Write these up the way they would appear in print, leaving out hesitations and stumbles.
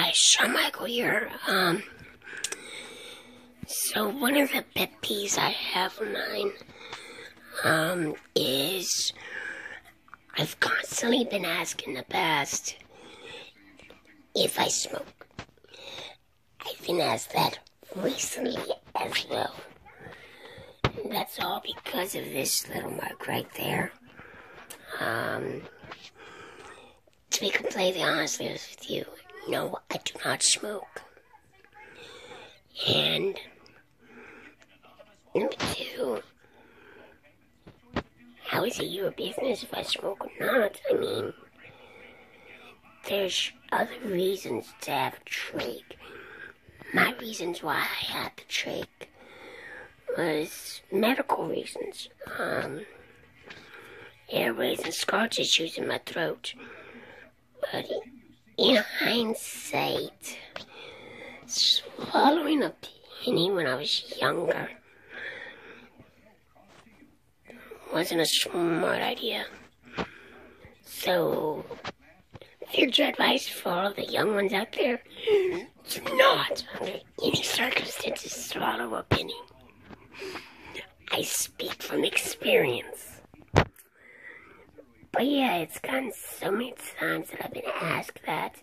Hi, Shawn Michael here. So one of the pet peeves I have of mine, is I've constantly been asked in the past if I smoke. I've been asked that recently as well. And that's all because of this little mark right there. To be completely honest with you, no, I do not smoke. And number two, how is it your business if I smoke or not? I mean, there's other reasons to have a trach. My reasons why I had the trach was medical reasons. Airways and scar tissues in my throat. But in hindsight, swallowing a penny when I was younger wasn't a smart idea. So, here's your advice for all the young ones out there. Do not, under any circumstances, swallow a penny. I speak from experience. But yeah, it's gotten so many times that I've been asked that.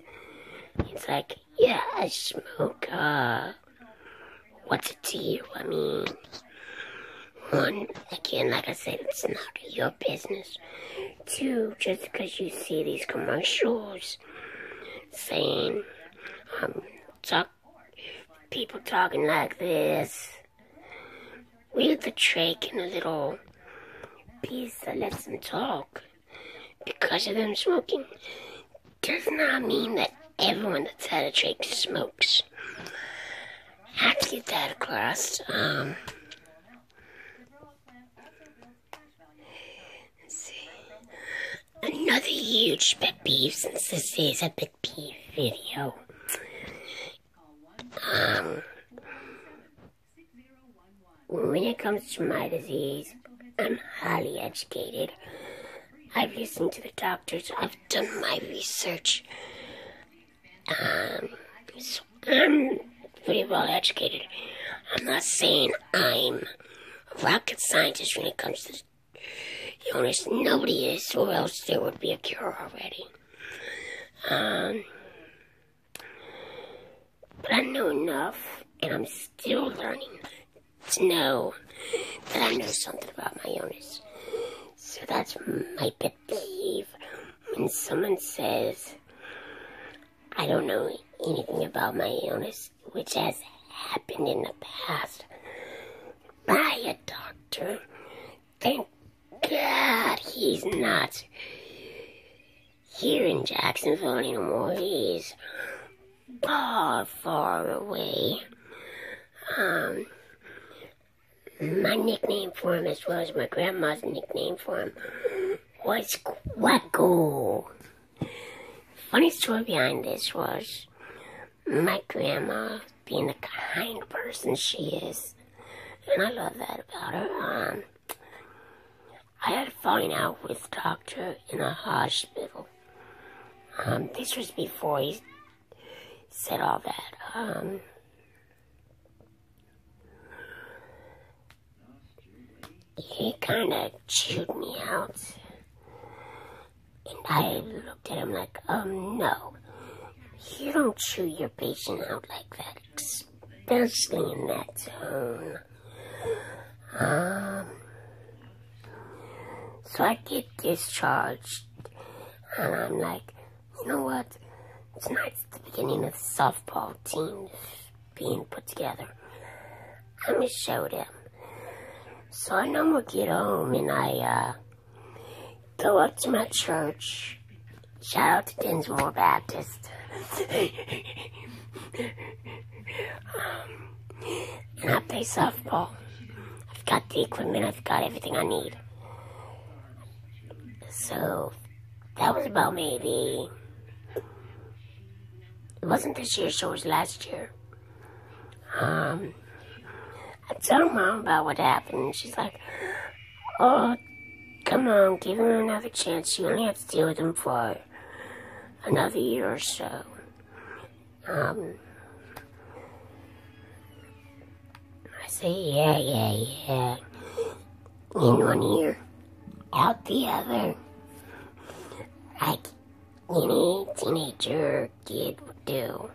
It's like, yeah, I smoke, what's it to you? I mean, one, again, like I said, it's not your business. Two, just because you see these commercials saying, people talking like this, with the trach and a little piece that lets them talk because of them smoking, does not mean that everyone that's had a trach smokes. I have to get that across. Let's see. Another huge pet peeve, since this is a pet peeve video. When it comes to my disease, I'm highly educated. I've listened to the doctors. I've done my research. So I'm pretty well educated. I'm not saying I'm a rocket scientist when it comes to the illness. Nobody is, or else there would be a cure already. But I know enough, and I'm still learning to know that I know something about my illness. So that's my pet peeve. When someone says, I don't know anything about my illness, which has happened in the past, by a doctor. Thank God he's not here in Jacksonville anymore. He's far, far away. My nickname for him, as well as my grandma's nickname for him, was Quacko. Funny story behind this was my grandma, being the kind person she is, and I love that about her. I had a falling out with the doctor in a hospital. This was before he said all that. He kind of chewed me out, and I looked at him like, no, you don't chew your patient out like that, especially in that tone. So I get discharged, and I'm like, you know what, tonight's the beginning of the softball team being put together. I'm gonna show them. So I no more get home, and I go up to my church. Shout out to Dinsmore Baptist. And I play softball. I've got the equipment, I've got everything I need. So that was about maybe, it wasn't this year, so it was last year. I tell Mom about what happened, and she's like, oh, come on, give him another chance. You only have to deal with him for another year or so. I say, yeah. In one ear, out the other. Like any teenager kid would do.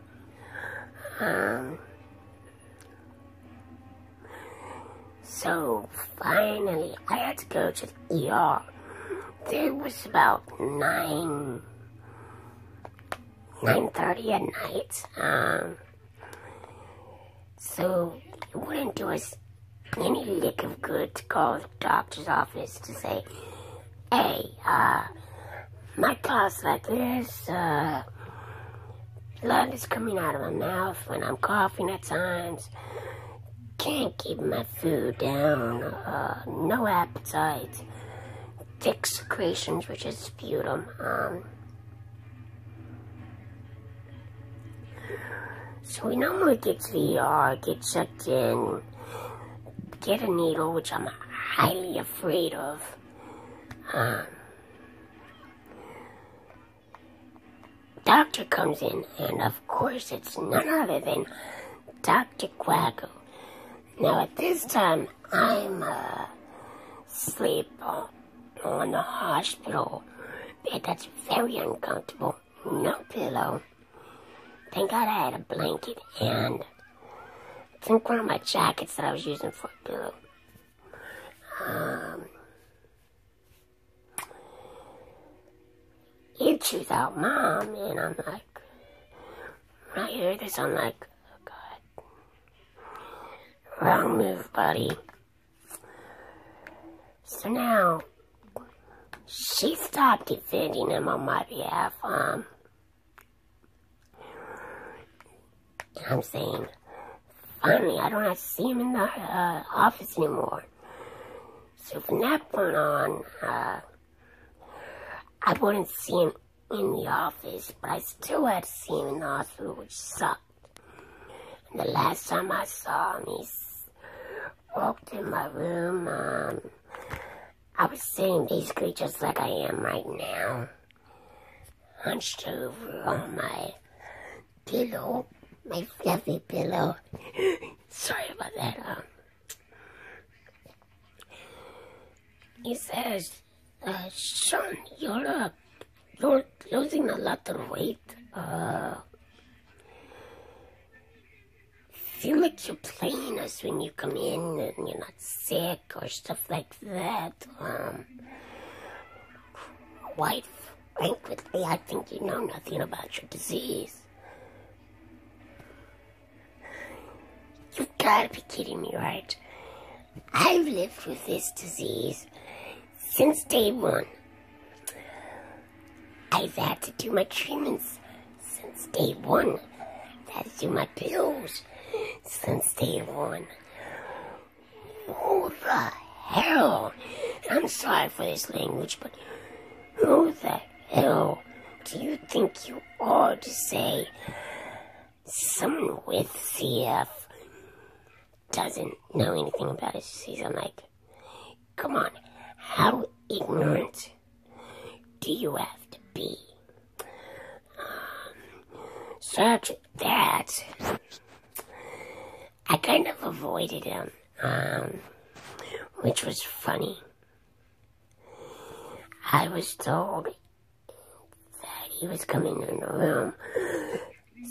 So finally, I had to go to the ER. It was about 9:30 at night. So it wouldn't do us any lick of good to call the doctor's office to say, hey, my cough's like this, blood is coming out of my mouth when I'm coughing at times, can't keep my food down, no appetite, thick secretions, which is sputum. So we normally get to the ER, get checked in, get a needle, which I'm highly afraid of. Doctor comes in, and of course it's none other than Dr. Quacko. Now at this time, I'm asleep on the hospital bed. That's very uncomfortable. No pillow. Thank God I had a blanket and I think one of my jackets that I was using for a pillow. He chews out Mom, and I'm like, when I hear this, I'm like, oh God, wrong move, buddy. So now, she stopped defending him on my behalf, and I'm saying, finally, I don't have to see him in the office anymore. So from that point on, I wouldn't see him in the office, but I still had to see him in the hospital, which sucked. And the last time I saw him, he walked in my room. I was sitting basically just like I am right now, hunched over on my pillow, my fluffy pillow. Sorry about that. He says, Sean, you're losing a lot of weight. Feel like you're playing us when you come in and you're not sick or stuff like that. Quite frankly, I think you know nothing about your disease. You've got to be kidding me, right? I've lived with this disease since day one. I've had to do my treatments since day one. I've had to do my pills since day one. Who the hell? I'm sorry for this language, but who the hell do you think you are to say someone with CF doesn't know anything about his disease? I'm like, come on, how ignorant do you have to be? So after that, I kind of avoided him, which was funny. I was told that he was coming in the room,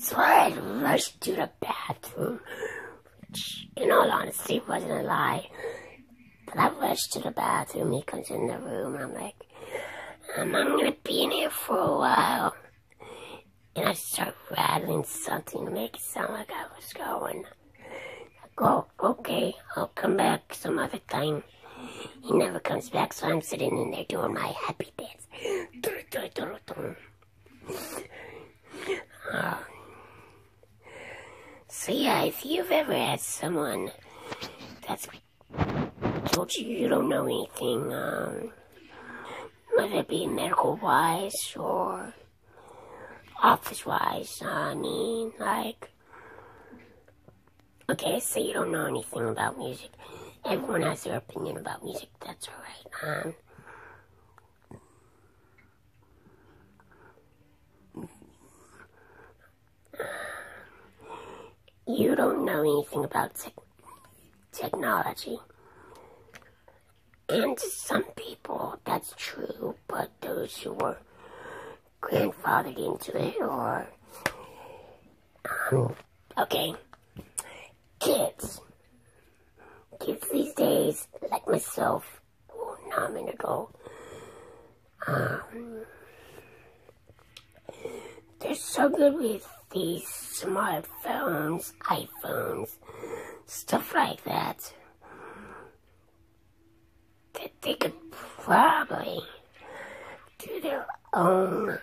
so I had rushed to the bathroom, which, in all honesty, wasn't a lie. But I rushed to the bathroom, he comes in the room, and I'm like, I'm gonna be in here for a while. And I start rattling something to make it sound like I was going. I go, okay, I'll come back some other time. He never comes back, so I'm sitting in there doing my happy dance. So yeah, if you've ever had someone that's told you don't know anything, whether it be medical-wise or office-wise, I mean, like, okay, say you don't know anything about music. Everyone has their opinion about music, that's alright. you don't know anything about technology. And to some people, that's true, but those who were grandfathered into it, or, okay, kids these days, like myself, well, now I'm an adult, they're so good with these smartphones, iPhones, stuff like that, that they could probably do their own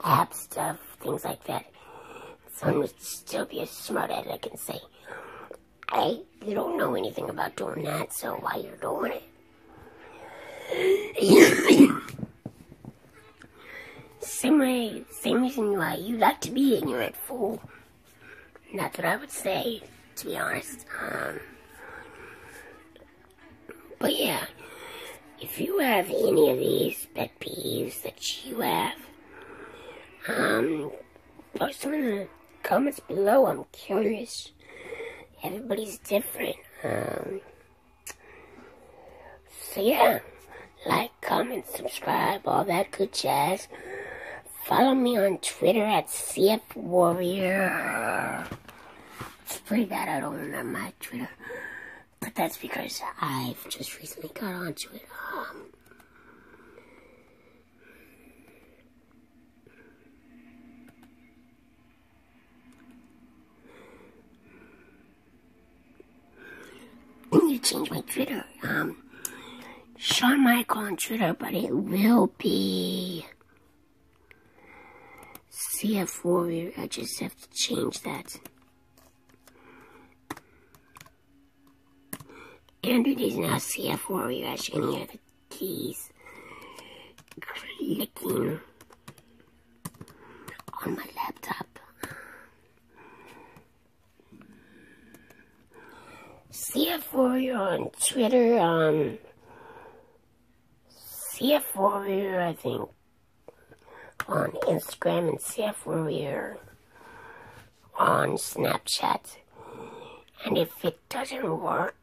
app stuff, things like that. Someone would still be as smart as I can say, hey, you don't know anything about doing that, so why you're doing it? Same reason why you like to be ignorant, fool. Not what I would say, to be honest. But yeah, if you have any of these pet peeves that you have, post them in the comments below. I'm curious. Everybody's different. So yeah, like, comment, subscribe, all that good jazz. Follow me on Twitter at CFWarrior. It's pretty bad I don't remember my Twitter, but that's because I've just recently got onto it. I need to change my Twitter. Sean Michael on Twitter, but it will be CF Warrior. I just have to change that. Android is now CF Warrior, as you can hear the keys clicking on my laptop. CF Warrior on Twitter, CF Warrior, I think, on Instagram, and CF Warrior on Snapchat. And if it doesn't work,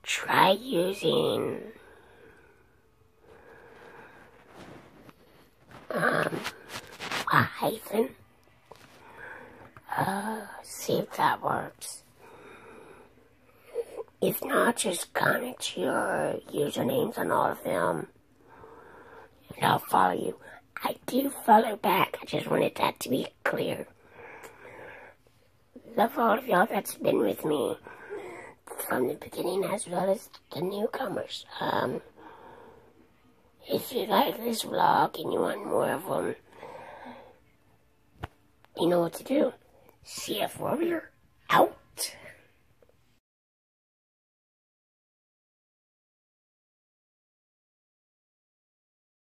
try using a hyphen. See if that works. If not, just comment your usernames on all of them, and I'll follow you. I do follow back. I just wanted that to be clear. Love all of y'all that's been with me from the beginning, as well as the newcomers. If you like this vlog and you want more of them, you know what to do. CF Warrior, out.